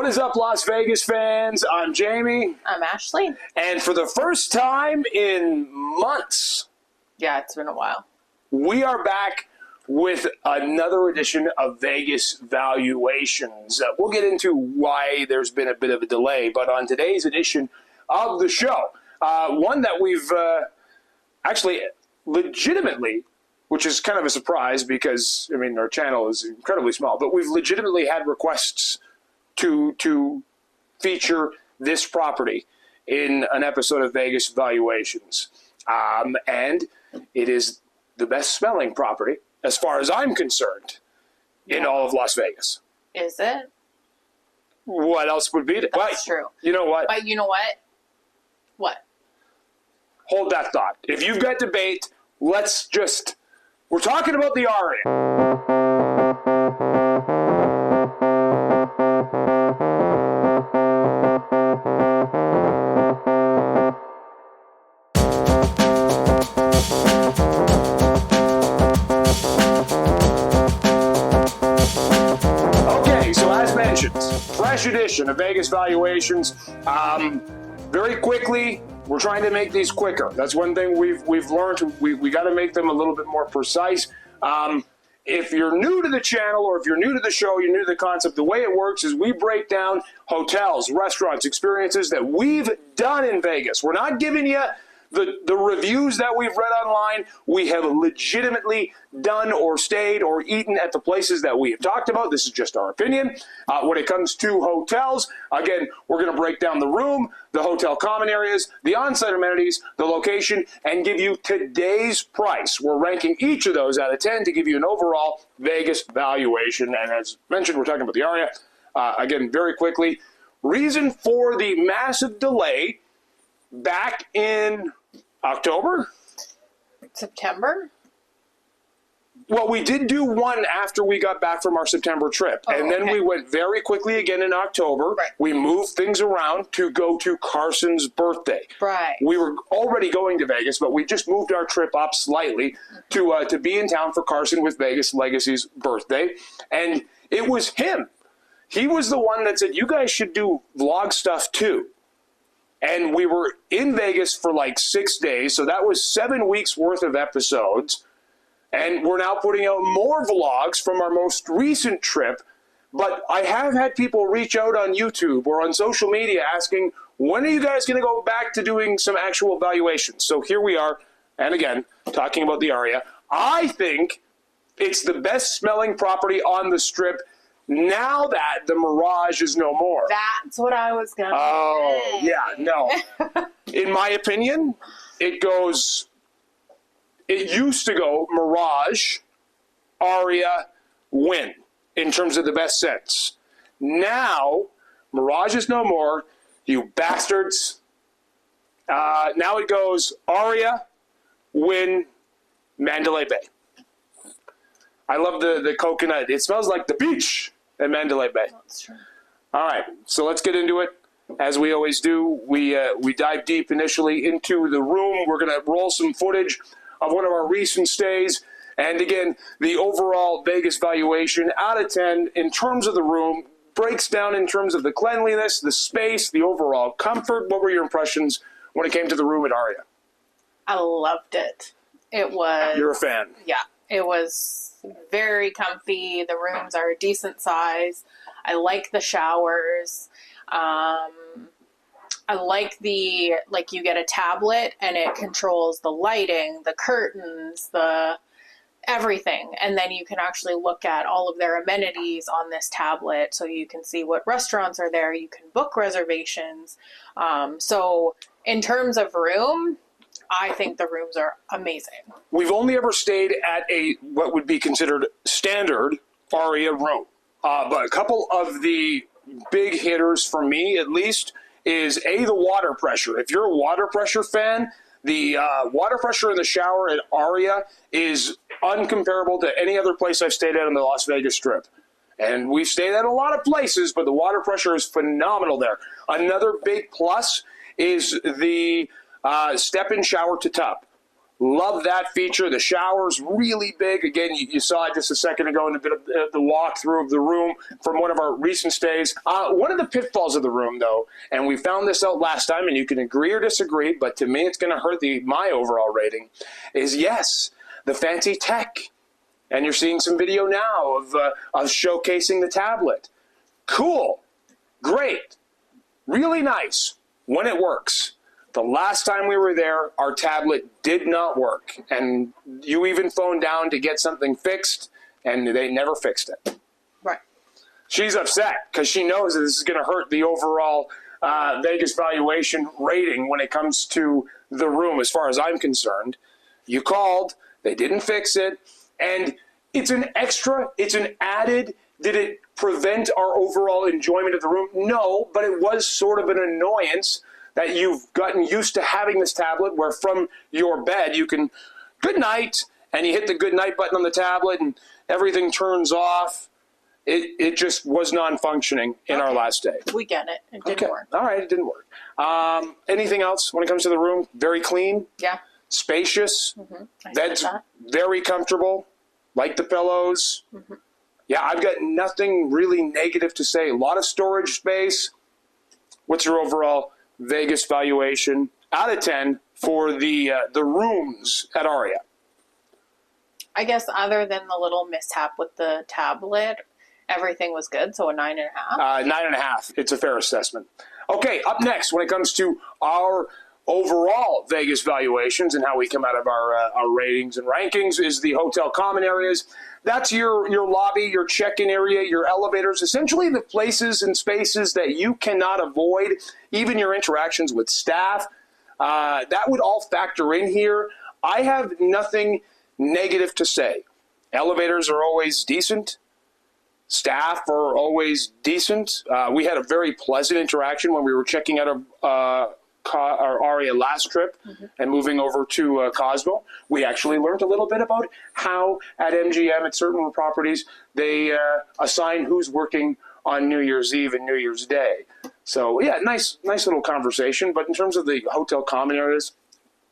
What is up, Las Vegas fans? I'm Jamie. I'm Ashley. And for the first time in months, yeah, it's been a while, we are back with another edition of Vegas Valuations. We'll get into why there's been a bit of a delay, but on today's edition of the show, one that we've actually legitimately, which is kind of a surprise because, I mean, our channel is incredibly small, but we've legitimately had requests to feature this property in an episode of Vegas Valuations. And it is the best smelling property, as far as I'm concerned, in all of Las Vegas. Is it? What else would beat it? That's true. You know what? But you know what? What? Hold that thought. If you've got debate, we're talking about the Aria. Fresh edition of Vegas Valuations. Very quickly, we're trying to make these quicker. That's one thing we've learned. We got to make them a little bit more precise. If you're new to the channel or if you're new to the show, you're new to the concept, the way it works is we break down hotels, restaurants, experiences that we've done in Vegas. We're not giving you the reviews that we've read online. We have legitimately done or stayed or eaten at the places that we have talked about. This is just our opinion. When it comes to hotels, again, we're going to break down the room, the hotel common areas, the on-site amenities, the location, and give you today's price. We're ranking each of those out of 10 to give you an overall Vegas valuation. And as mentioned, we're talking about the Aria. Again, very quickly, reason for the massive delay back in October? September? Well, we did do one after we got back from our September trip. And then we went very quickly again in October. Right. We moved things around to go to Carson's birthday. Right. We were already going to Vegas, but we just moved our trip up slightly to be in town for Carson with Vegas Legacy's birthday. And it was him. He was the one that said, you guys should do vlog stuff too. And we were in Vegas for like 6 days, so that was 7 weeks worth of episodes. And we're now putting out more vlogs from our most recent trip. But I have had people reach out on YouTube or on social media asking, when are you guys going to go back to doing some actual valuations? So here we are, and again, talking about the Aria. I think it's the best smelling property on the Strip now that the Mirage is no more. That's what I was going to say. Oh, yeah, no. In my opinion, it used to go Mirage, Aria, Wynn, in terms of the best sense. Now, Mirage is no more, you bastards. Now it goes Aria, Wynn, Mandalay Bay. I love the coconut. It smells like the beach at Mandalay Bay. That's true. All right, so let's get into it. As we always do, we dive deep initially into the room. We're going to roll some footage of one of our recent stays. And again, the overall Vegas valuation out of 10 in terms of the room breaks down in terms of the cleanliness, the space, the overall comfort. What were your impressions when it came to the room at Aria? I loved it. It was... You're a fan. Yeah, it was very comfy. The rooms are a decent size. I like the showers. I like you get a tablet and it controls the lighting, the curtains, the everything. And then you can actually look at all of their amenities on this tablet. So you can see what restaurants are there. You can book reservations. So in terms of room, I think the rooms are amazing. We've only ever stayed at what would be considered standard Aria room. But a couple of the big hitters for me, at least, is the water pressure. If you're a water pressure fan, the water pressure in the shower at Aria is uncomparable to any other place I've stayed at on the Las Vegas Strip. And we've stayed at a lot of places, but the water pressure is phenomenal there. Another big plus is the step-in shower to tub. Love that feature. The shower's really big. Again, you saw it just a second ago in a bit of the walkthrough of the room from one of our recent stays. One of the pitfalls of the room, though, and we found this out last time, and you can agree or disagree, but to me it's going to hurt my overall rating, is yes, the fancy tech. And you're seeing some video now of showcasing the tablet. Cool. Great. Really nice when it works. The last time we were there, our tablet did not work. And you even phoned down to get something fixed, and they never fixed it. Right. She's upset because she knows that this is going to hurt the overall Vegas valuation rating when it comes to the room, as far as I'm concerned. You called. They didn't fix it. And it's an added, did it prevent our overall enjoyment of the room? No, but it was sort of an annoyance that you've gotten used to having this tablet where from your bed you can, good night, and you hit the good night button on the tablet and everything turns off. It just was non-functioning in our last day. We get it. It didn't work. All right, it didn't work. Anything else when it comes to the room? Very clean. Yeah. Spacious. Mm-hmm. Bed's very comfortable. Like the pillows. Mm-hmm. Yeah, I've got nothing really negative to say. A lot of storage space. What's your overall Vegas valuation out of 10 for the rooms at Aria? I guess other than the little mishap with the tablet, everything was good. So a 9.5. 9.5. It's a fair assessment. Okay, up next, when it comes to our overall Vegas valuations and how we come out of our ratings and rankings, is the hotel common areas. That's your lobby, your check-in area, your elevators, essentially the places and spaces that you cannot avoid, even your interactions with staff. That would all factor in here. I have nothing negative to say. Elevators are always decent. Staff are always decent. We had a very pleasant interaction when we were checking out our Aria last trip and moving over to Cosmo. We actually learned a little bit about how at MGM at certain properties they assign who's working on New Year's Eve and New Year's Day. So yeah, nice little conversation. But in terms of the hotel common areas,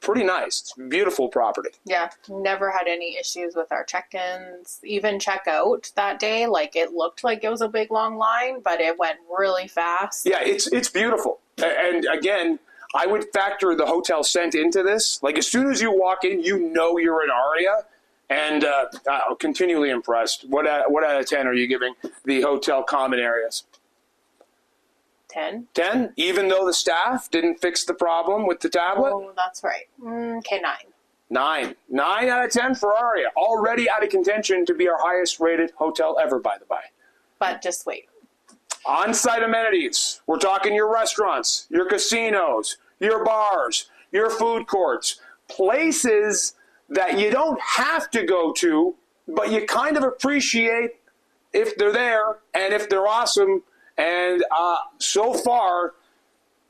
pretty nice. It's a beautiful property. Yeah, never had any issues with our check-ins. Even check-out that day, like it looked like it was a big long line, but it went really fast. Yeah, it's beautiful. And again, I would factor the hotel scent into this. Like as soon as you walk in, you know you're in Aria. And I'm continually impressed. What out of 10 are you giving the hotel common areas? 10. 10? Even though the staff didn't fix the problem with the tablet? Oh, that's right. Okay, 9. 9. 9 out of 10 for Aria. Already out of contention to be our highest rated hotel ever, by the by. But just wait. On-site amenities. We're talking your restaurants, your casinos, your bars, your food courts, places that you don't have to go to, but you kind of appreciate if they're there and if they're awesome. And so far,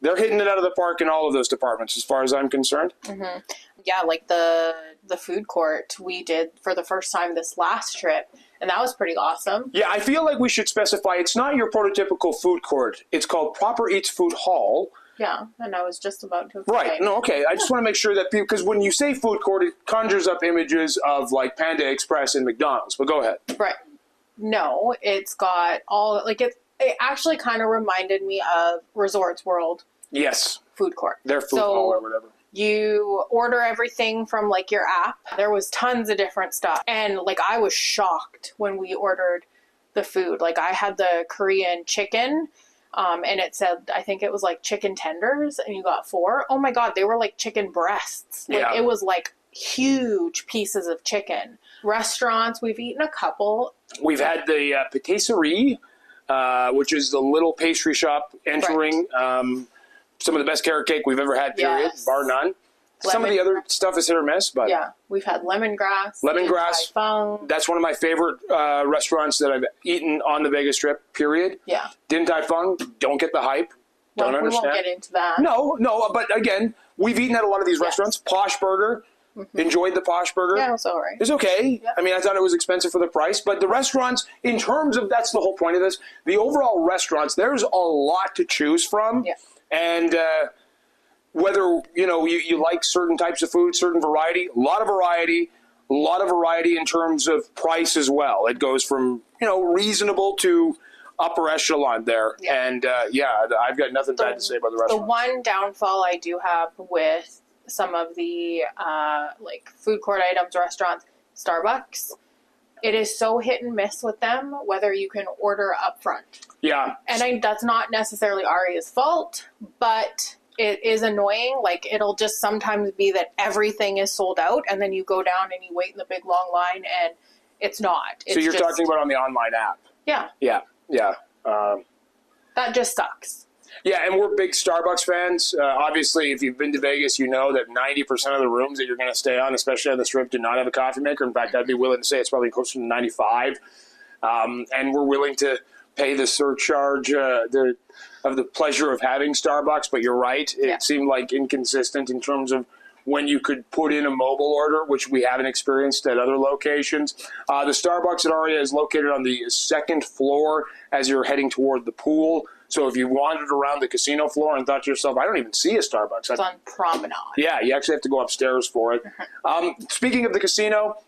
they're hitting it out of the park in all of those departments, as far as I'm concerned. Mm-hmm. Yeah, like the food court we did for the first time this last trip, and that was pretty awesome. Yeah, I feel like we should specify it's not your prototypical food court. It's called Proper Eats Food Hall. Yeah, and I was just about to explain. Right, no, okay. I just want to make sure that people, because when you say food court, it conjures up images of like Panda Express and McDonald's, but go ahead. Right. No, it's got all, like it actually kind of reminded me of Resorts World. Yes. Food court. Their food hall or whatever. You order everything from like your app. There was tons of different stuff. And like I was shocked when we ordered the food. Like I had the Korean chicken. And it said, I think it was like chicken tenders, and you got 4. Oh my God, they were like chicken breasts. Like it was like huge pieces of chicken. Restaurants, we've eaten a couple. We've had the patisserie, which is the little pastry shop entering some of the best carrot cake we've ever had, period, bar none. Some of the other stuff is hit or miss, but yeah, we've had lemongrass. That's one of my favorite restaurants that I've eaten on the Vegas Strip. Period. Yeah. Din Tai Fung. Don't get the hype. Don't understand. We won't get into that. No. But again, we've eaten at a lot of these restaurants. Posh Burger. Mm-hmm. Enjoyed the Posh Burger. Yeah, it was all right. It's okay. Yeah. I mean, I thought it was expensive for the price, but the restaurants, in terms of, that's the whole point of this. The overall restaurants, there's a lot to choose from, and whether, you like certain types of food, certain variety, a lot of variety in terms of price as well. It goes from, reasonable to upper echelon there. Yeah. And, I've got nothing bad to say about the restaurant. The one downfall I do have with some of the, food court items, restaurants, Starbucks, it is so hit and miss with them, whether you can order up front. Yeah. And that's not necessarily Aria's fault, but it is annoying. Like, it'll just sometimes be that everything is sold out, and then you go down and you wait in the big long line, and it's not. So you're talking about on the online app? Yeah. Yeah. That just sucks. Yeah, and we're big Starbucks fans. Obviously, if you've been to Vegas, you know that 90% of the rooms that you're going to stay on, especially on the Strip, do not have a coffee maker. In fact, I'd be willing to say it's probably closer to 95. And we're willing to pay the surcharge of the pleasure of having Starbucks. But you're right. It seemed like inconsistent in terms of when you could put in a mobile order, which we haven't experienced at other locations. The Starbucks at Aria is located on the second floor as you're heading toward the pool. So if you wandered around the casino floor and thought to yourself, I don't even see a Starbucks. It's on Promenade. Yeah, you actually have to go upstairs for it. Speaking of the casino,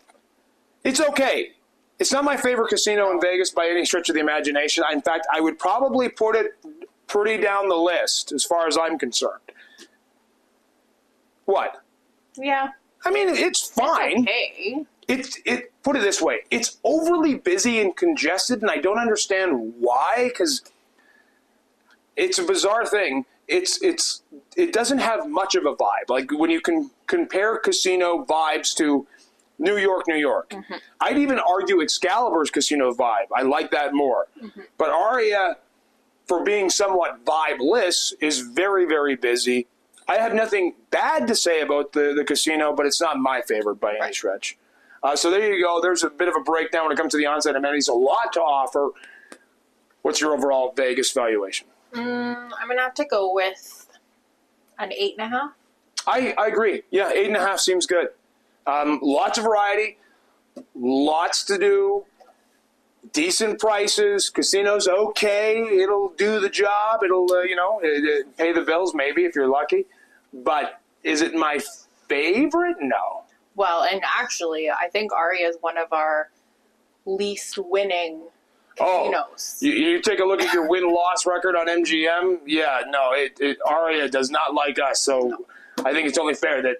it's okay. It's not my favorite casino in Vegas by any stretch of the imagination. In fact, I would probably put it pretty down the list as far as I'm concerned. What? Yeah. I mean, it's fine. It's okay. Put it this way. It's overly busy and congested, and I don't understand why, because it's a bizarre thing. It doesn't have much of a vibe. Like when you can compare casino vibes to New York. Mm-hmm. I'd even argue Excalibur's casino vibe. I like that more. Mm-hmm. But Aria, for being somewhat vibeless, is very, very busy. I have nothing bad to say about the casino, but it's not my favorite by any stretch. So there you go. There's a bit of a breakdown when it comes to the on-site amenities. A lot to offer. What's your overall Vegas valuation? I'm going to have to go with an 8.5. I agree. Yeah, 8.5 seems good. Lots of variety, lots to do, decent prices. Casino's okay. It'll do the job. It'll, pay the bills maybe if you're lucky. But is it my favorite? No. Well, and actually, I think Aria is one of our least winning casinos. You take a look at your win-loss record on MGM. Yeah, no, Aria does not like us. So I think it's only fair that,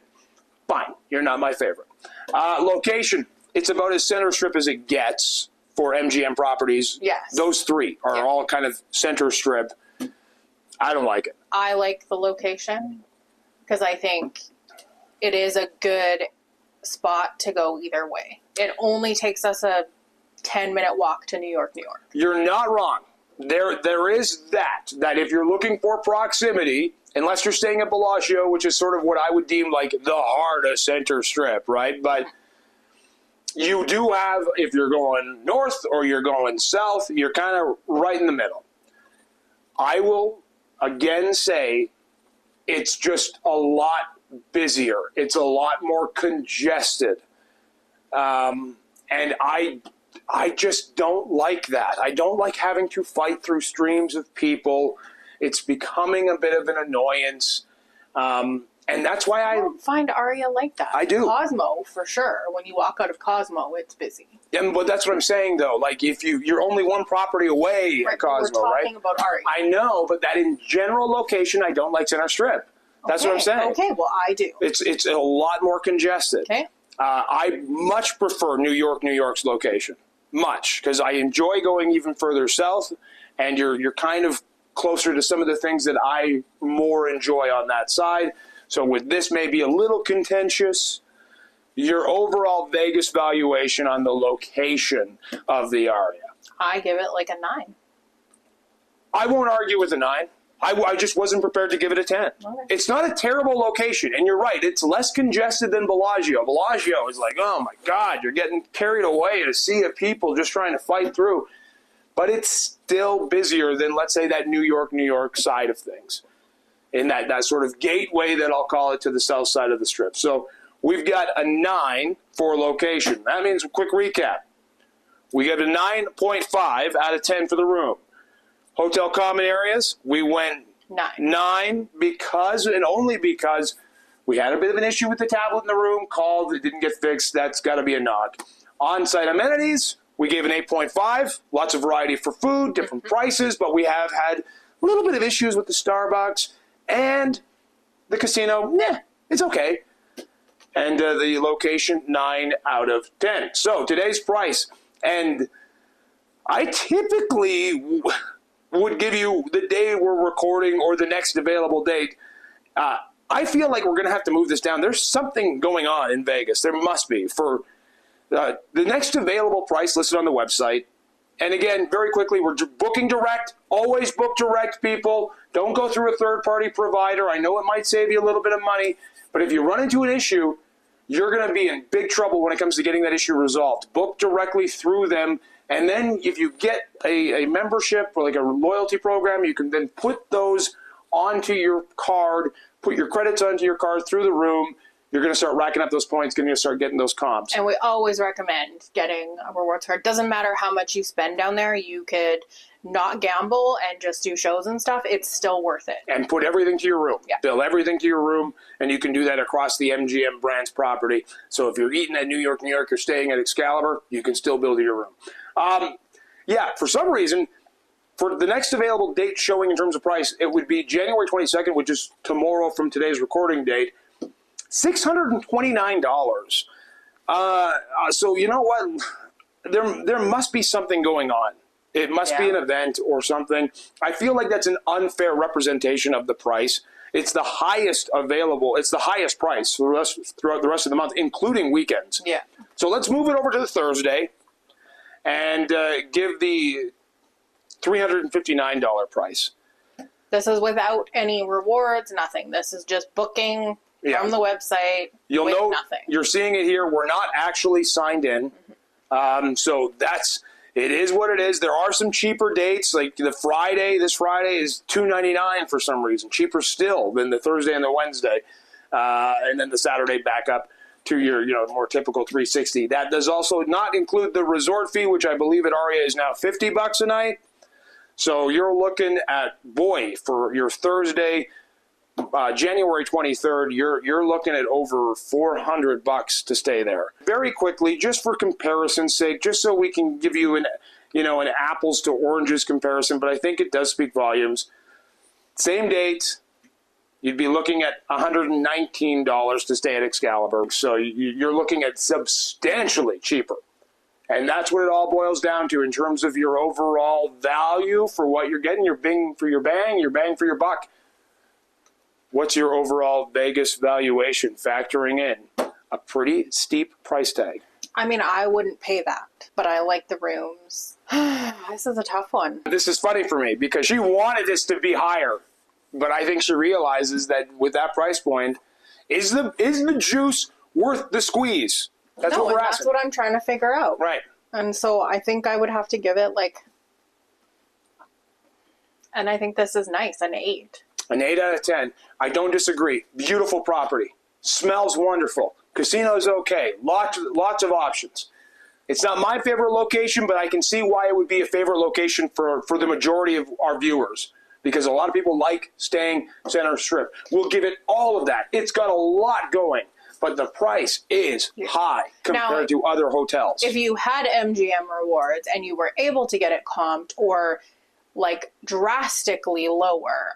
fine, you're not my favorite. Location, it's about as center strip as it gets for MGM properties. Yes. Those three are all kind of center strip. I don't like it. I like the location because I think it is a good spot to go either way. It only takes us a 10-minute walk to New York. You're not wrong. There is that if you're looking for proximity, unless you're staying at Bellagio, which is sort of what I would deem like the heart of center strip, right? But you do have, if you're going north or you're going south, you're kind of right in the middle. I will again say it's just a lot busier. It's a lot more congested. And I just don't like that. I don't like having to fight through streams of people. It's becoming a bit of an annoyance. And that's why I don't find Aria like that. I do. Cosmo, for sure. When you walk out of Cosmo, it's busy. Yeah, but that's what I'm saying, though. Like, if you're only one property away at Cosmo, we're talking about Aria. I know, but that in general location, I don't like Center Strip. That's what I'm saying. Okay, well, I do. It's a lot more congested. Okay. I much prefer New York's location. Much. Because I enjoy going even further south, and you're kind of closer to some of the things that I more enjoy on that side. So with this may be a little contentious. Your overall Vegas valuation on the location of the Aria? I give it like a 9. I won't argue with a 9. I just wasn't prepared to give it a 10. Okay. It's not a terrible location, and you're right. It's less congested than Bellagio. Bellagio is like, oh my God, you're getting carried away in a sea of people just trying to fight through. But it's still busier than, let's say, that New York side of things. In that sort of gateway that I'll call it to the south side of the Strip. So we've got a 9 for location. That means, a quick recap. We got a 9.5 out of 10 for the room. Hotel common areas, we went 9. because, and only because, we had a bit of an issue with the tablet in the room, called, it didn't get fixed. That's got to be a nod. On-site amenities, we gave an 8.5. Lots of variety for food, different prices, but we have had a little bit of issues with the Starbucks and the casino. It's okay. And the location, 9 out of 10. So today's price, and I typically would give you the day we're recording or the next available date. I feel like we're going to have to move this down. There's something going on in Vegas. There must be. For the next available price listed on the website. And again, very quickly, we're booking direct. Always book direct, people. Don't go through a third-party provider. I know it might save you a little bit of money, but if you run into an issue, you're going to be in big trouble when it comes to getting that issue resolved. Book directly through them. And then if you get a membership or like a loyalty program, you can then put those onto your card, put your credits onto your card through the room. You're going to start racking up those points, going to start getting those comps. And we always recommend getting a rewards card. Doesn't matter how much you spend down there. You could not gamble and just do shows and stuff. It's still worth it. And put everything to your room. Yeah. Bill everything to your room, and you can do that across the MGM brands property. So if you're eating at New York, you're staying at Excalibur, you can still bill to your room. For some reason, for the next available date showing in terms of price, it would be January 22nd, which is tomorrow from today's recording date, $629. So you know what? There must be something going on. It must be an event or something. I feel like that's an unfair representation of the price. It's the highest available. It's the highest price throughout the rest of the month, including weekends. Yeah. So let's move it over to the Thursday and give the $359 price. This is without any rewards, nothing. This is just booking from the website. You'll with know nothing. You're seeing it here. We're not actually signed in. So it is what it is. There are some cheaper dates, like this Friday is $299 for some reason. Cheaper still than the Thursday and the Wednesday. And then the Saturday back up to your more typical $360. That does also not include the resort fee, which I believe at Aria is now $50 a night. So you're looking at, for your Thursday, January 23rd, you're looking at over $400 to stay there. Very quickly, just for comparison's sake, just so we can give you an apples to oranges comparison, but I think it does speak volumes. Same date, you'd be looking at $119 to stay at Excalibur. So you're looking at substantially cheaper. And that's what it all boils down to in terms of your overall value for what you're getting, your bang for your buck. What's your overall Vegas valuation factoring in a pretty steep price tag? I mean, I wouldn't pay that, but I like the rooms. This is a tough one. This is funny for me because she wanted this to be higher, but I think she realizes that with that price point, is the juice worth the squeeze? That's what we're asking. That's what I'm trying to figure out. Right. And so I think I would have to give it and I think this is nice, an 8. An 8 out of 10. I don't disagree. Beautiful property. Smells wonderful. Casino's okay. Lots of options. It's not my favorite location, but I can see why it would be a favorite location for the majority of our viewers. Because a lot of people like staying center strip. We'll give it all of that. It's got a lot going. But the price is high compared to other hotels. If you had MGM Rewards and you were able to get it comped or drastically lower,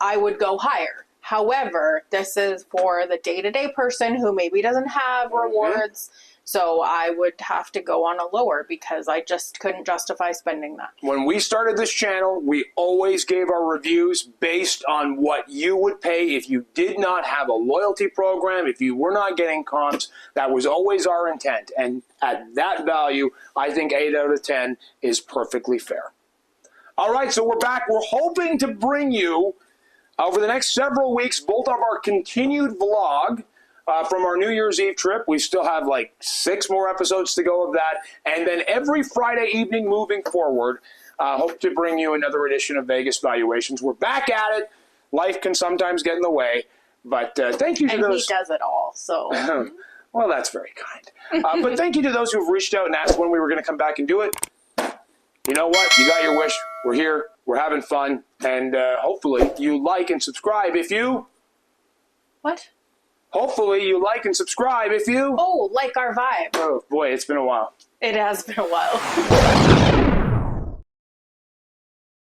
I would go higher. However, this is for the day-to-day person who maybe doesn't have rewards. So I would have to go on a lower because I just couldn't justify spending that. When we started this channel, we always gave our reviews based on what you would pay if you did not have a loyalty program, if you were not getting comps. That was always our intent. And at that value, I think 8 out of 10 is perfectly fair. All right, so we're back. We're hoping to bring you, over the next several weeks, both of our continued vlog from our New Year's Eve trip. We still have 6 more episodes to go of that. And then every Friday evening moving forward, hope to bring you another edition of Vegas Valuations. We're back at it. Life can sometimes get in the way. But thank you to those. And he does it all, so. Well, that's very kind. But thank you to those who've reached out and asked when we were going to come back and do it. You know what? You got your wish. We're here. We're having fun, and hopefully you like and subscribe if you. What? Hopefully you like and subscribe if you. Oh, like our vibe. Oh boy, it's been a while. It has been a while.